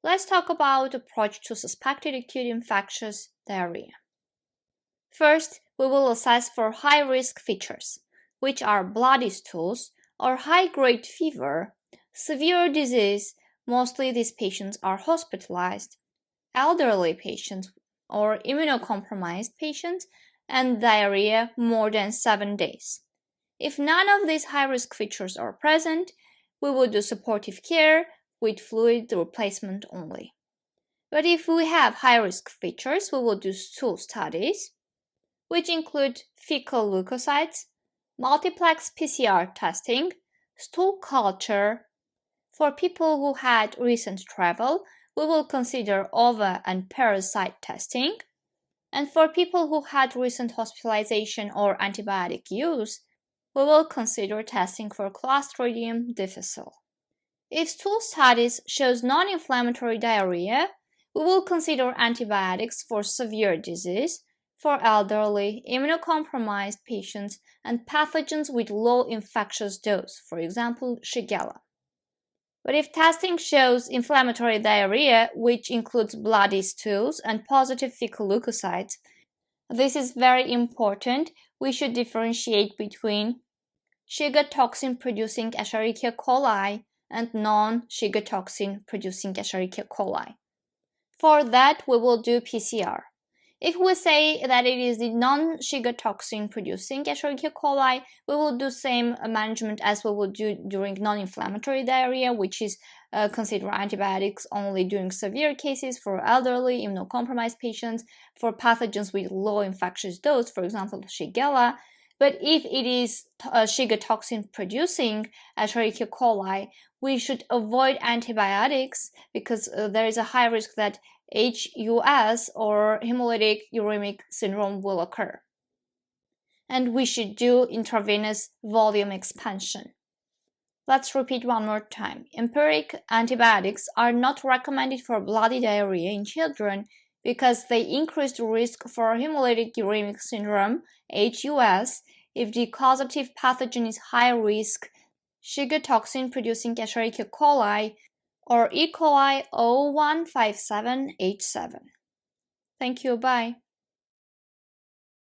Let's talk about approach to suspected acute infectious diarrhea. First, we will assess for high-risk features, which are bloody stools or high-grade fever, severe disease, mostly these patients are hospitalized, elderly patients or immunocompromised patients, and diarrhea more than 7 days. If none of these high-risk features are present, we will do supportive care with fluid replacement only. But if we have high-risk features, we will do stool studies, which include fecal leukocytes, multiplex PCR testing, stool culture. For people who had recent travel, we will consider ova and parasite testing. And for people who had recent hospitalization or antibiotic use, we will consider testing for Clostridium difficile. If stool studies shows non-inflammatory diarrhea, we will consider antibiotics for severe disease, for elderly, immunocompromised patients, and pathogens with low infectious dose, for example, Shigella. But if testing shows inflammatory diarrhea, which includes bloody stools and positive fecal leukocytes, this is very important. We should differentiate between Shiga toxin producing Escherichia coli and non-Shiga toxin producing Escherichia coli. For that, we will do PCR. If we say that it is the non-Shiga toxin producing Escherichia coli, we will do same management as we will do during non-inflammatory diarrhea, which is consider antibiotics only during severe cases for elderly, immunocompromised patients, for pathogens with low infectious dose, for example, Shigella. But if it is Shiga toxin producing Escherichia coli, we should avoid antibiotics because there is a high risk that HUS or hemolytic uremic syndrome will occur. And we should do intravenous volume expansion. Let's repeat one more time. Empiric antibiotics are not recommended for bloody diarrhea in children because they increase the risk for hemolytic uremic syndrome, HUS, if the causative pathogen is high risk Shiga toxin producing Escherichia coli or E. coli 0157H7. Thank you, bye.